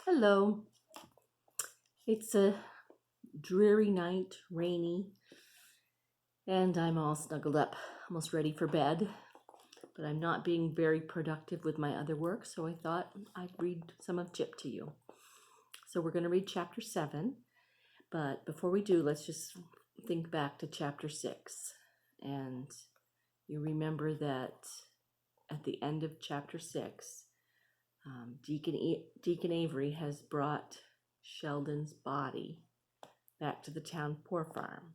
Hello. It's a dreary night, rainy, and I'm all snuggled up, almost ready for bed. But I'm not being very productive with my other work, so I thought I'd read some of Jip to you. So we're going to read chapter 7, but before we do, let's just think back to chapter 6. And you remember that at the end of chapter 6, Deacon Avery has brought Sheldon's body back to the town poor farm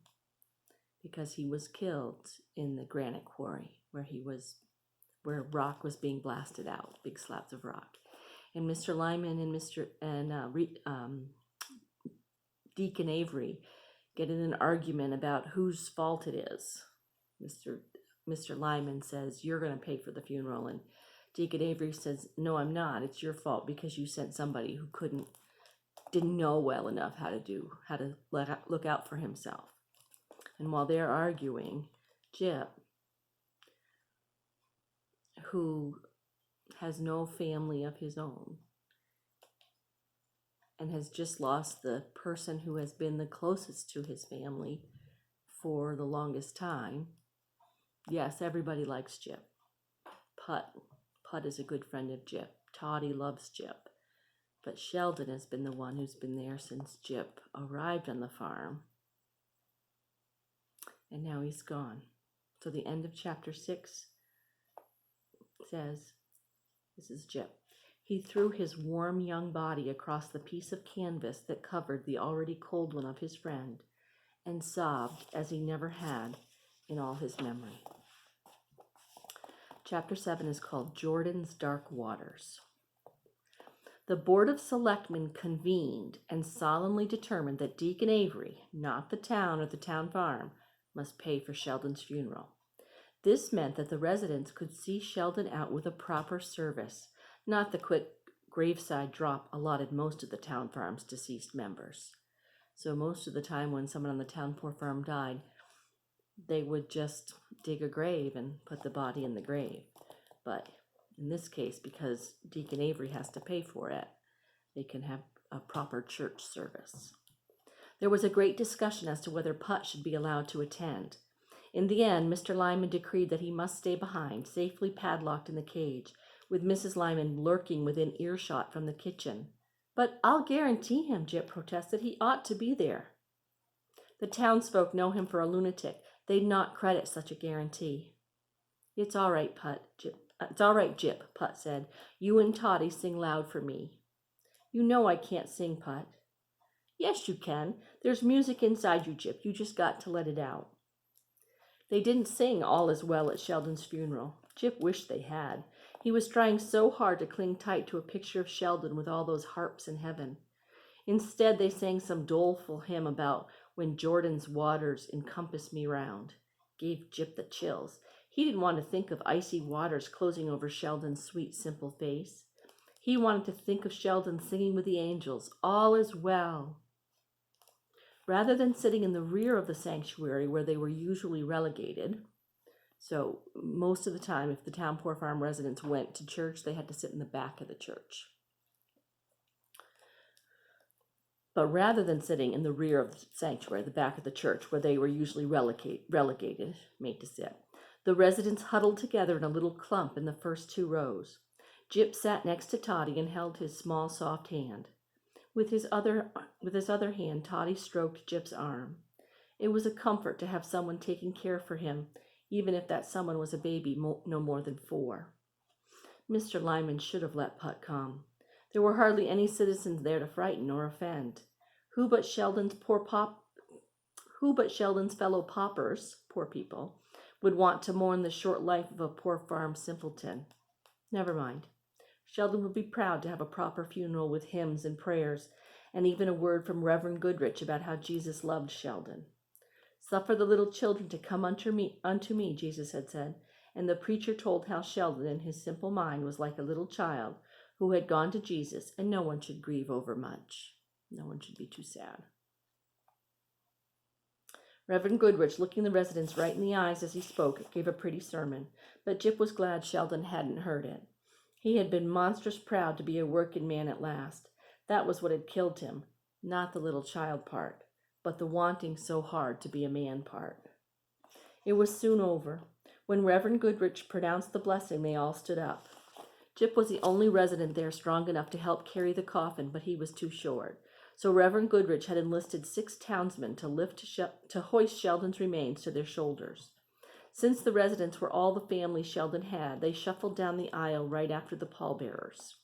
because he was killed in the granite quarry where rock was being blasted out, big slabs of rock. And Mr. Lyman and Deacon Avery get in an argument about whose fault it is. Mr. Lyman says, "You're going to pay for the funeral," and Deacon Avery says, "No, I'm not. It's your fault because you sent somebody who didn't know well enough how to look out for himself." And while they're arguing, Jip, who has no family of his own and has just lost the person who has been the closest to his family for the longest time. Yes, everybody likes Jip. Putt is a good friend of Jip. Toddy loves Jip. But Sheldon has been the one who's been there since Jip arrived on the farm. And now he's gone. So the end of chapter 6 says, this is Jip. He threw his warm young body across the piece of canvas that covered the already cold one of his friend and sobbed as he never had in all his memory. Chapter 7 is called Jordan's Dark Waters. The Board of Selectmen convened and solemnly determined that Deacon Avery, not the town or the town farm, must pay for Sheldon's funeral. This meant that the residents could see Sheldon out with a proper service, not the quick graveside drop allotted most of the town farm's deceased members. So most of the time when someone on the town poor farm died, they would just dig a grave and put the body in the grave. But in this case, because Deacon Avery has to pay for it, they can have a proper church service. There was a great discussion as to whether Putt should be allowed to attend. In the end, Mr. Lyman decreed that he must stay behind, safely padlocked in the cage, with Mrs. Lyman lurking within earshot from the kitchen. "But I'll guarantee him," Jip protested. "He ought to be there." "The townsfolk know him for a lunatic. They'd not credit such a guarantee." It's all right, Jip, Putt said. "You and Toddy sing loud for me." "You know I can't sing, Putt." "Yes, you can. There's music inside you, Jip. You just got to let it out." They didn't sing All Is Well at Sheldon's funeral. Jip wished they had. He was trying so hard to cling tight to a picture of Sheldon with all those harps in heaven. Instead, they sang some doleful hymn about when Jordan's waters encompass me round. Gave Jip the chills. He didn't want to think of icy waters closing over Sheldon's sweet, simple face. He wanted to think of Sheldon singing with the angels, "All is well." Rather than sitting in the rear of the sanctuary where they were usually relegated, so most of the time if the town poor farm residents went to church, they had to sit in the back of the church. But rather than sitting in the rear of the sanctuary, the back of the church, where they were usually relegated, made to sit, the residents huddled together in a little clump in the first 2 rows. Jip sat next to Toddy and held his small, soft hand. With his other hand, Toddy stroked Jip's arm. It was a comfort to have someone taking care for him, even if that someone was a baby no more than 4. Mr. Lyman should have let Putt come. There were hardly any citizens there to frighten or offend. Who but Sheldon's fellow paupers, poor people, would want to mourn the short life of a poor farm simpleton? Never mind. Sheldon would be proud to have a proper funeral with hymns and prayers, and even a word from Reverend Goodrich about how Jesus loved Sheldon. "Suffer the little children to come unto me," Jesus had said, and the preacher told how Sheldon in his simple mind was like a little child who had gone to Jesus, and no one should grieve over much. No one should be too sad. Reverend Goodrich, looking the residents right in the eyes as he spoke, gave a pretty sermon, but Jip was glad Sheldon hadn't heard it. He had been monstrous proud to be a working man at last. That was what had killed him, not the little child part, but the wanting so hard to be a man part. It was soon over. When Reverend Goodrich pronounced the blessing, they all stood up. Jip was the only resident there strong enough to help carry the coffin, but he was too short. So Reverend Goodrich had enlisted 6 townsmen to hoist Sheldon's remains to their shoulders. Since the residents were all the family Sheldon had, they shuffled down the aisle right after the pallbearers.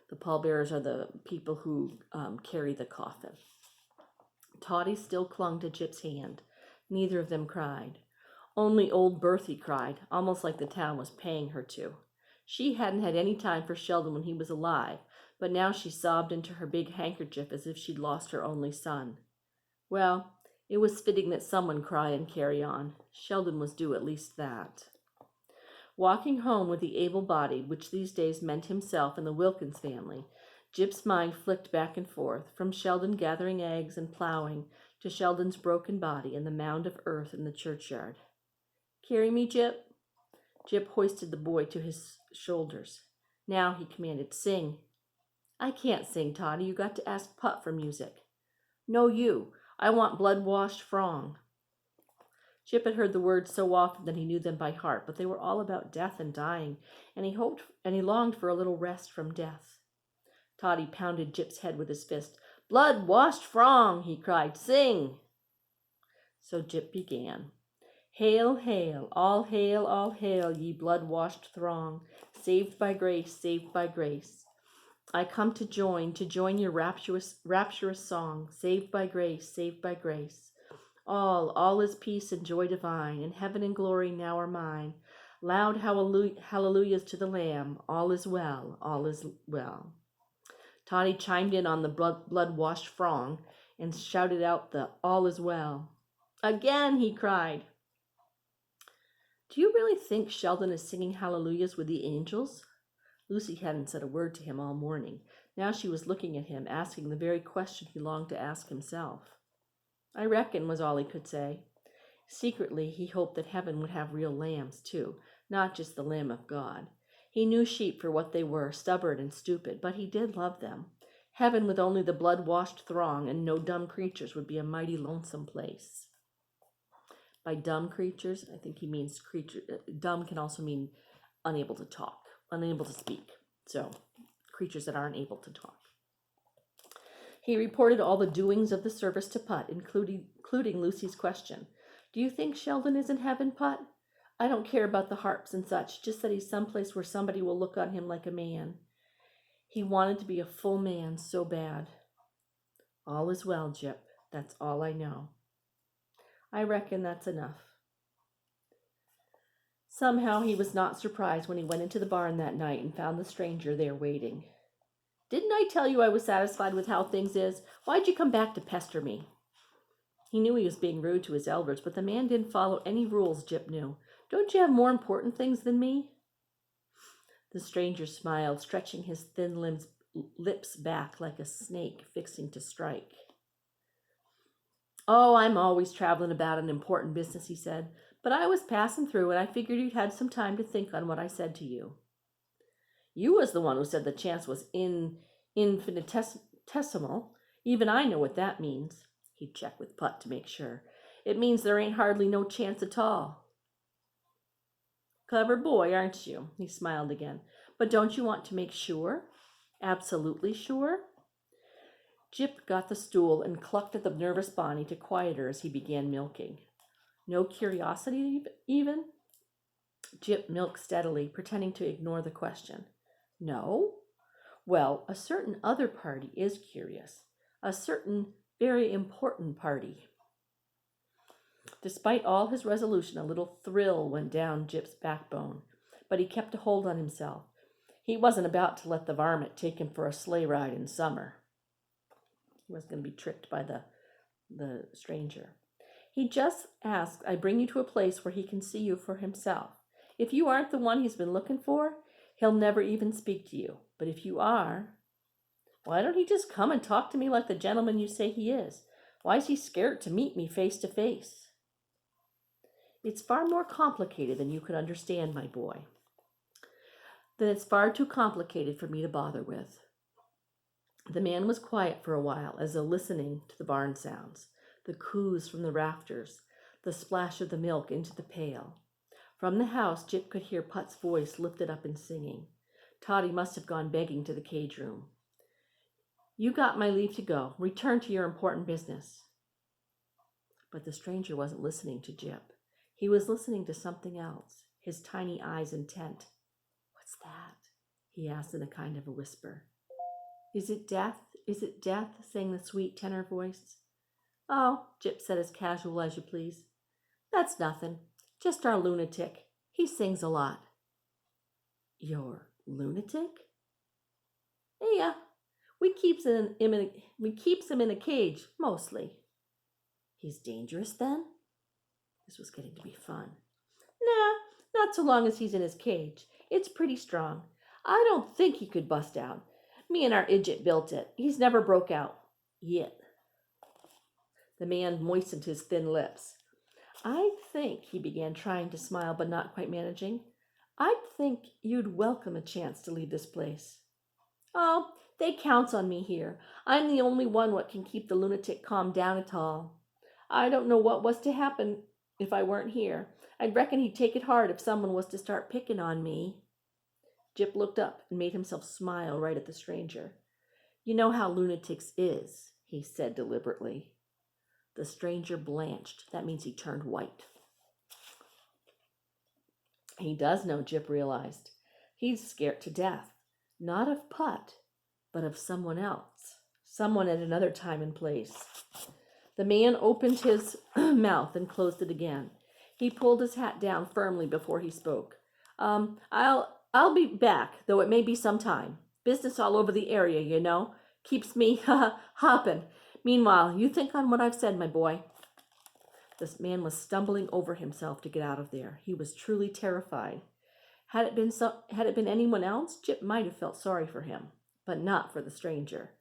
The pallbearers are the people who carry the coffin. Toddy still clung to Jip's hand. Neither of them cried. Only old Berthy cried, almost like the town was paying her to. She hadn't had any time for Sheldon when he was alive, but now she sobbed into her big handkerchief as if she'd lost her only son. Well, it was fitting that someone cry and carry on. Sheldon was due at least that. Walking home with the able-bodied, which these days meant himself and the Wilkins family, Jip's mind flicked back and forth, from Sheldon gathering eggs and plowing to Sheldon's broken body and the mound of earth in the churchyard. "Carry me, Jip." Jip hoisted the boy to his shoulders. Now he commanded, "Sing." "I can't sing, Toddy. You got to ask Put for music." "No, you. I want Blood-Washed Frong." Jip had heard the words so often that he knew them by heart, but they were all about death and dying, and he longed for a little rest from death. Toddy pounded Jip's head with his fist. "Blood-Washed Frong," he cried. "Sing." So Jip began. "Hail, hail, all hail, ye blood-washed throng, saved by grace. I come to join your rapturous song, saved by grace. All is peace and joy divine, and heaven and glory now are mine. Loud hallelujahs to the Lamb, all is well, all is well." Toddy chimed in on the blood-washed frong and shouted out the "all is well." "Again," he cried. "Do you really think Sheldon is singing hallelujahs with the angels?" Lucy hadn't said a word to him all morning. Now she was looking at him, asking the very question he longed to ask himself. "I reckon," was all he could say. Secretly, he hoped that heaven would have real lambs, too, not just the Lamb of God. He knew sheep for what they were, stubborn and stupid, but he did love them. Heaven with only the blood-washed throng and no dumb creatures would be a mighty lonesome place. By dumb creatures, I think he means dumb can also mean unable to talk, unable to speak. So, creatures that aren't able to talk. He reported all the doings of the service to Put, including Lucy's question. "Do you think Sheldon is in heaven, Put? I don't care about the harps and such, just that he's someplace where somebody will look on him like a man. He wanted to be a full man so bad." "All is well, Jip. That's all I know." "I reckon that's enough." Somehow he was not surprised when he went into the barn that night and found the stranger there waiting. "Didn't I tell you I was satisfied with how things is? Why'd you come back to pester me?" He knew he was being rude to his elders, but the man didn't follow any rules, Jip knew. "Don't you have more important things than me?" The stranger smiled, stretching his thin lips back like a snake fixing to strike. "Oh, I'm always traveling about on important business," he said. "But I was passing through, and I figured you'd had some time to think on what I said to you." "You was the one who said the chance was infinitesimal. Even I know what that means." He'd check with Put to make sure. "It means there ain't hardly no chance at all." "Clever boy, aren't you?" He smiled again. "But don't you want to make sure? Absolutely sure?" Jip got the stool and clucked at the nervous Bonnie to quiet her as he began milking. "No curiosity, even?" Jip milked steadily, pretending to ignore the question. "No? Well, a certain other party is curious. A certain very important party." Despite all his resolution, a little thrill went down Jip's backbone, but he kept a hold on himself. He wasn't about to let the varmint take him for a sleigh ride in summer. He was going to be tricked by the stranger. "He just asked I bring you to a place where he can see you for himself. If you aren't the one he's been looking for, he'll never even speak to you. But if you are, why don't he just come and talk to me like the gentleman you say he is? Why is he scared to meet me face to face?" "It's far more complicated than you could understand, my boy." "Then it's far too complicated for me to bother with." The man was quiet for a while, as though listening to the barn sounds, the coos from the rafters, the splash of the milk into the pail. From the house, Jip could hear Putt's voice lifted up in singing. Toddy must have gone begging to the cage room. "You got my leave to go. Return to your important business." But the stranger wasn't listening to Jip. He was listening to something else, his tiny eyes intent. "What's that?" he asked in a kind of a whisper. "Is it death? Is it death?" sang the sweet tenor voice. "Oh," Jip said, as casual as you please. "That's nothing. Just our lunatic. He sings a lot." "Your lunatic?" "Yeah. We keeps him in a cage, mostly." "He's dangerous, then?" This was getting to be fun. "Nah, not so long as he's in his cage. It's pretty strong. I don't think he could bust out. Me and our idjit built it. He's never broke out. Yet." The man moistened his thin lips. "I think," he began, trying to smile but not quite managing, "I'd think you'd welcome a chance to leave this place." "Oh, they counts on me here. I'm the only one what can keep the lunatic calmed down at all. I don't know what was to happen if I weren't here. I'd reckon he'd take it hard if someone was to start picking on me." Jip looked up and made himself smile right at the stranger. "You know how lunatics is," he said deliberately. The stranger blanched. That means he turned white. He does know, Jip realized. He's scared to death. Not of Putt, but of someone else. Someone at another time and place. The man opened his mouth and closed it again. He pulled his hat down firmly before he spoke. I'll be back, though it may be some time. Business all over the area, you know. Keeps me hopping. Meanwhile, you think on what I've said, my boy." This man was stumbling over himself to get out of there. He was truly terrified. Had it been anyone else, Jip might have felt sorry for him, but not for the stranger.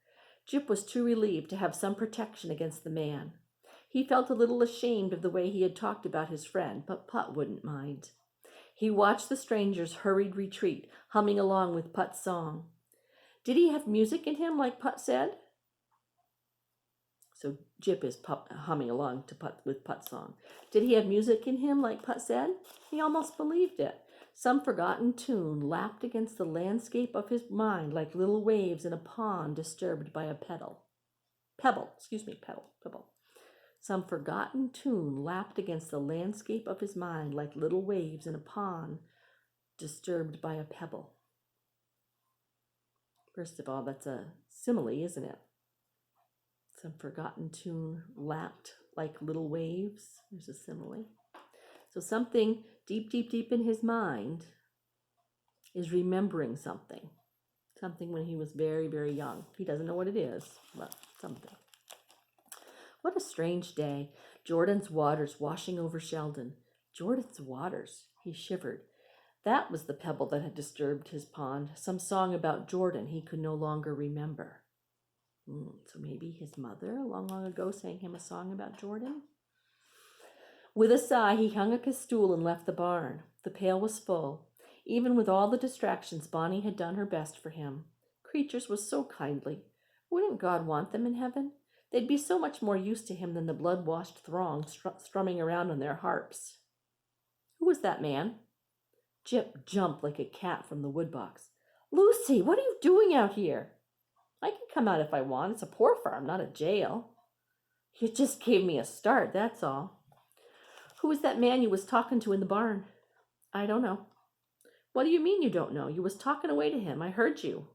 Jip was too relieved to have some protection against the man. He felt a little ashamed of the way he had talked about his friend, but Putt wouldn't mind. He watched the stranger's hurried retreat, humming along with Putt's song. Did he have music in him, like Putt said? So Jip is humming along with Putt's song. Did he have music in him, like Putt said? He almost believed it. Some forgotten tune lapped against the landscape of his mind like little waves in a pond disturbed by a pebble. Some forgotten tune lapped against the landscape of his mind like little waves in a pond disturbed by a pebble. First of all, that's a simile, isn't it? Some forgotten tune lapped like little waves. There's a simile. So something deep, deep, deep in his mind is remembering something. Something when he was very, very young. He doesn't know what it is, but something. What a strange day. Jordan's waters washing over Sheldon. Jordan's waters. He shivered. That was the pebble that had disturbed his pond. Some song about Jordan he could no longer remember. So maybe his mother long, long ago sang him a song about Jordan? With a sigh, he hung up his stool and left the barn. The pail was full. Even with all the distractions, Bonnie had done her best for him. Creatures was so kindly. Wouldn't God want them in heaven? They'd be so much more use to him than the blood-washed throng strumming around on their harps. Who was that man? Jip jumped like a cat from the woodbox. "Lucy, what are you doing out here?" "I can come out if I want. It's a poor farm, not a jail." "You just gave me a start, that's all." "Who was that man you was talking to in the barn?" "I don't know." "What do you mean you don't know? You was talking away to him. I heard you."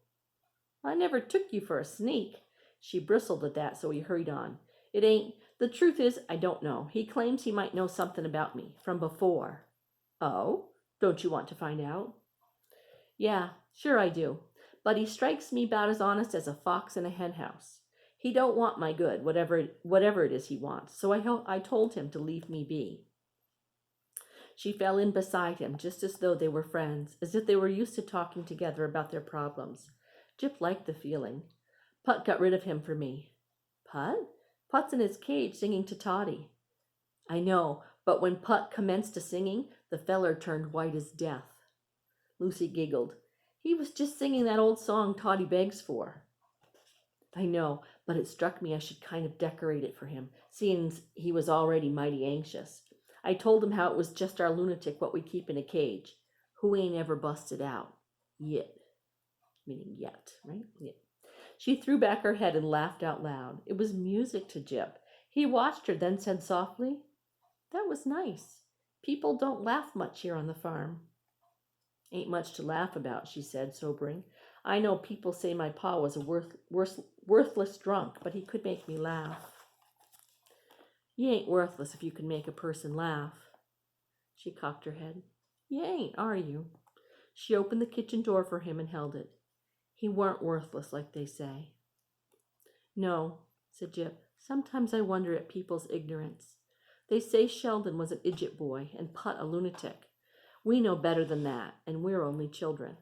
"I never took you for a sneak." She bristled at that, so he hurried on. The truth is, I don't know. He claims he might know something about me from before." "Oh? Don't you want to find out?" "Yeah, sure I do. But he strikes me about as honest as a fox in a hen house. He don't want my good, whatever it is he wants, so I told him to leave me be." She fell in beside him, just as though they were friends, as if they were used to talking together about their problems. Jip liked the feeling. "Putt got rid of him for me." "Putt? Putt's in his cage singing to Toddy." "I know, but when Putt commenced to singing, the feller turned white as death." Lucy giggled. "He was just singing that old song Toddy begs for." I know, but it struck me I should kind of decorate it for him, seeing he was already mighty anxious. I told him how it was just our lunatic what we keep in a cage, who ain't ever busted out. Yet. Meaning yet, right? Yet. She threw back her head and laughed out loud. It was music to Jip. He watched her, then said softly, "That was nice. People don't laugh much here on the farm." "Ain't much to laugh about," she said, sobering. "I know people say my pa was a worthless drunk, but he could make me laugh." "You ain't worthless if you can make a person laugh." She cocked her head. "You ain't, are you?" She opened the kitchen door for him and held it. "He weren't worthless like they say." "No," said Jip. "Sometimes I wonder at people's ignorance. They say Sheldon was an idiot boy and Putt a lunatic. We know better than that, and we're only children."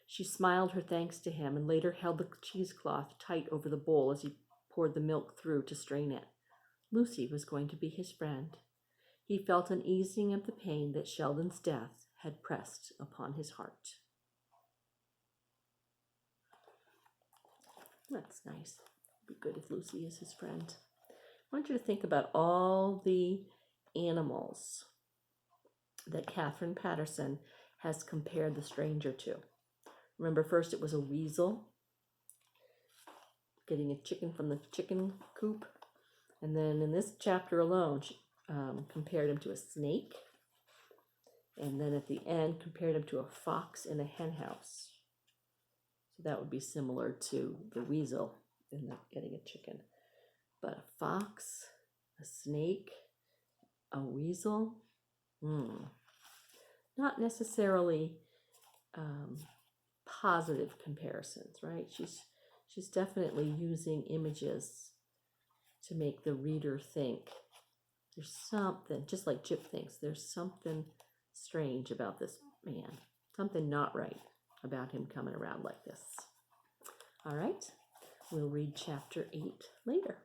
She smiled her thanks to him and later held the cheesecloth tight over the bowl as he poured the milk through to strain it. Lucy was going to be his friend. He felt an easing of the pain that Sheldon's death had pressed upon his heart. That's nice. It'd be good if Lucy is his friend. I want you to think about all the animals that Catherine Patterson has compared the stranger to. Remember, first it was a weasel getting a chicken from the chicken coop. And then in this chapter alone, she compared him to a snake. And then at the end, compared him to a fox in a hen house. So that would be similar to the weasel in the getting a chicken. But a fox, a snake, a weasel, not necessarily positive comparisons, right? She's definitely using images to make the reader think there's something, just like Jip thinks, there's something strange about this man, something not right about him coming around like this. All right, we'll read chapter 8 later.